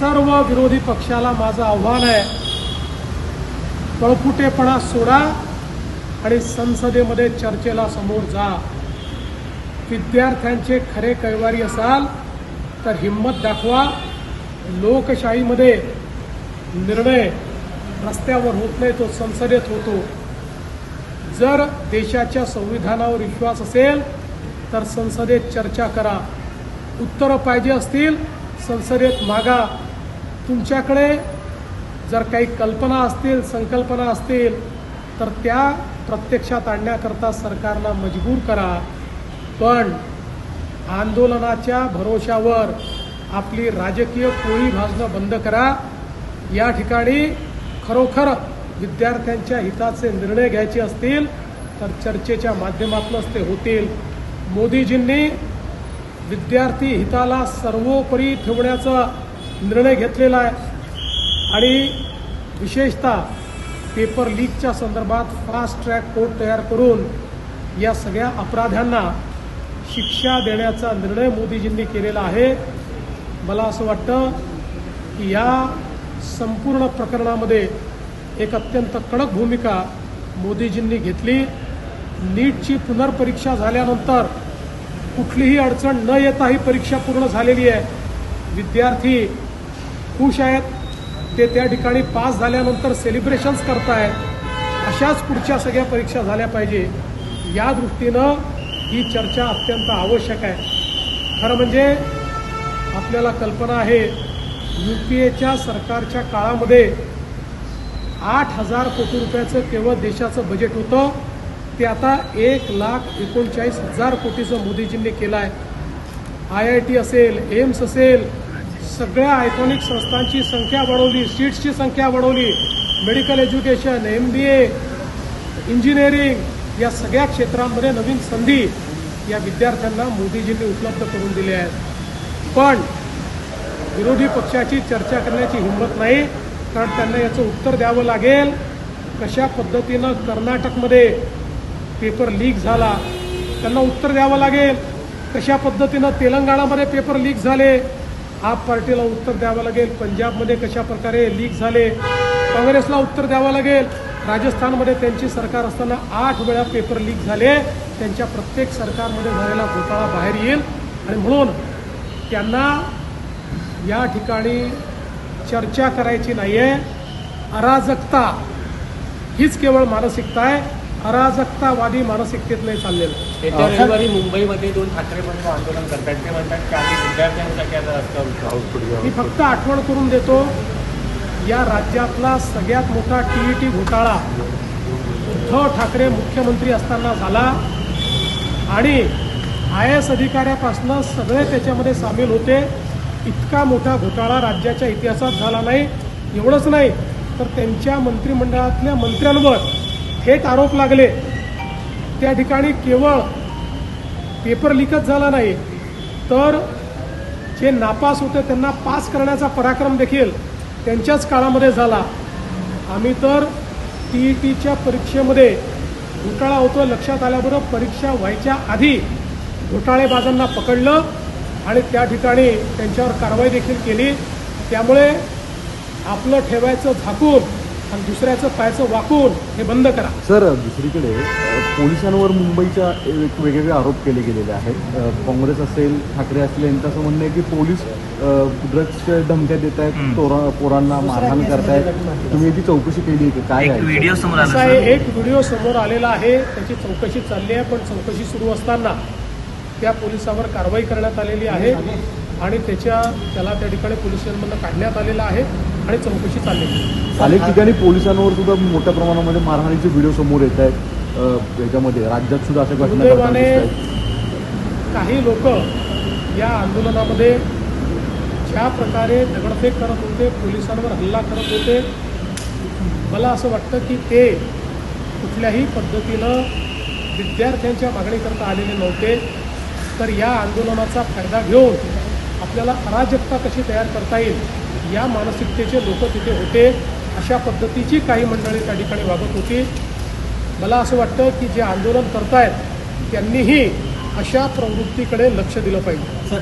सर्व विरोधी पक्षाला माझं आव्हान आहे, पळपुटेपणा सोडा आणि संसदेमध्ये चर्चेला समोर जा. विद्यार्थ्यांचे खरे कैवारी असाल तर हिम्मत दाखवा. लोकशाहीमध्ये निर्णय रस्त्यावर होत नाही, तो संसदेत होतो. जर देशाच्या संविधानावर विश्वास असेल तर संसदेत चर्चा करा. उत्तरं पाहिजे असतील संसदेत मागा. तुमच्याकडे जर काही कल्पना असतील, संकल्पना असतील तर त्या प्रत्यक्षात आणण्याकरता सरकारला मजबूर करा. पण आंदोलनाच्या भरोशावर आपली राजकीय पोळी भाजणं बंद करा. या ठिकाणी खरोखर विद्यार्थ्यांच्या हिताचे निर्णय घ्यायचे असतील तर चर्चेच्या माध्यमातूनच ते होतील. मोदीजींनी विद्यार्थी हिताला सर्वोपरी ठेवण्याचा निर्णय घेतलेला आहे आणि विशेषतः पेपर लीकच्या संदर्भात फास्ट ट्रॅक कोर्ट तयार करून या सगळ्या अपराध्यांना शिक्षा देण्याचा निर्णय मोदीजींनी केलेला आहे. मला असं वाटतं की या संपूर्ण प्रकरणामध्ये एक अत्यंत कडक भूमिका मोदीजींनी घेतली. नीटची पुनर्परीक्षा झाल्यानंतर कुठलीही अडचण न येता ही परीक्षा पूर्ण झालेली आहे. विद्यार्थी खुश आहेत, ते त्या ठिकाणी पास झाल्यानंतर सेलिब्रेशन्स करतायत. अशाच पुढच्या सगळ्या परीक्षा झाल्या पाहिजे. या दृष्टीनं ही चर्चा अत्यंत आवश्यक आहे. खरं म्हणजे आपल्याला कल्पना आहे, UPAच्या सरकारच्या काळामध्ये 8,000 कोटी रुपयाचं केवळ देशाचं बजेट होतं, ते आता 1,39,000 कोटीचं मोदीजींनी केलं आहे. IIT असेल, एम्स असेल, सगळ्या आयकॉनिक संस्थांची संख्या वाढवली, सीट्सची संख्या वाढवली. मेडिकल एज्युकेशन, MBA, इंजिनिअरिंग या सगळ्या क्षेत्रांमध्ये नवीन संधी या विद्यार्थ्यांना मोदीजींनी उपलब्ध करून दिल्या आहेत. पण विरोधी पक्षाची चर्चा करण्याची हिंमत नाही, कारण त्यांना याचं उत्तर द्यावं लागेल. कशा पद्धतीनं कर्नाटकमध्ये पेपर लीक झाला त्यांना उत्तर द्यावं लागेल. कशा पद्धतीनं तेलंगणामध्ये पेपर लीक झाले आप पार्टीला उत्तर द्यावं लागेल. पंजाबमध्ये कशा प्रकारे लीक झाले काँग्रेसला उत्तर द्यावं लागेल. राजस्थानमध्ये त्यांची सरकार असताना 8 वेळा पेपर लीक झाले. त्यांच्या प्रत्येक सरकारमध्ये झालेला घोटाळा बाहेर येईल आणि म्हणून त्यांना या ठिकाणी चर्चा करायची नाही आहे. अराजकता हीच केवळ मानसिकता आहे. अराजकतावादी मानसिकतेत नाही चाललेलं. येत्या रविवारी मुंबईमध्ये 2 ठाकरे बंधू आंदोलन करतात. ते म्हणतात की आम्ही विद्यार्थ्यांसाठी आता रस्त्यावर. मी फक्त आठवण करून देतो, या राज्यातला सगळ्यात मोठा TET घोटाळा उद्धव ठाकरे मुख्यमंत्री असताना झाला आणि IAS अधिकाऱ्यापासून सगळे त्याच्यामध्ये सामील होते. इतका मोठा घोटाळा राज्याच्या इतिहासात झाला नाही. एवढंच नाही तर त्यांच्या मंत्रिमंडळातल्या मंत्र्यांवर थेट आरोप लागले. त्या ठिकाणी केवळ पेपर लीकच झाला नाही तर जे नापास होते त्यांना पास करण्याचा पराक्रम देखील त्यांच्याच काळामध्ये झाला. आम्ही तर TETच्या परीक्षेमध्ये घोटाळा होतो लक्षात आल्याबरोबर परीक्षा व्हायच्या आधी घोटाळेबाजांना पकडलं आणि त्या ठिकाणी त्यांच्यावर कारवाई देखील केली. त्यामुळे आपलं ठेवायचं झाकून आणि दुसऱ्याचं पायाचं वाकून हे बंद करा. सर, दुसरीकडे पोलिसांवर मुंबईच्या वेगवेगळे आरोप केले गेलेले आहेत. काँग्रेस असेल, ठाकरे असतील, यांचं असं म्हणणं आहे की पोलीस ड्रग्सच्या धमक्या देत आहेत, पोरांना मारहाण करतायत. तुम्ही याची चौकशी केली की काय? एक व्हिडिओ समोर आलेला आहे, त्याची चौकशी चालली आहे. पण चौकशी सुरू असताना त्या पोलिसावर कारवाई करण्यात आलेली आहे आणि त्याला त्या ठिकाणी पोलीस स्टेशनमधून काढण्यात आलेलं आहे आणि चौकशी चाललेली आहे. अनेक ठिकाणी पोलिसांवर सुद्धा मोठ्या प्रमाणामध्ये मारहाणीचे व्हिडिओ समोर येत आहेत. याच्यामध्ये राज्यात सुद्धा अशा घटना दुर्दैवाने काही लोक या आंदोलनामध्ये ज्या प्रकारे दगडफेक करत होते, पोलिसांवर हल्ला करत होते, मला असं वाटतं की ते कुठल्याही पद्धतीनं विद्यार्थ्यांच्या मागणीकरता आलेले नव्हते. तर या आंदोलनाचा फायदा घेऊन आपल्याला अराजकता कशी तयार करता येईल या मानसिकतेचे लोक तिथे होते. अशा पद्धतीची काही मंडळी त्या ठिकाणी वागत होती. मला असं वाटतं की जे आंदोलन करतायत त्यांनीही अशा प्रवृत्तीकडे लक्ष दिलं पाहिजे.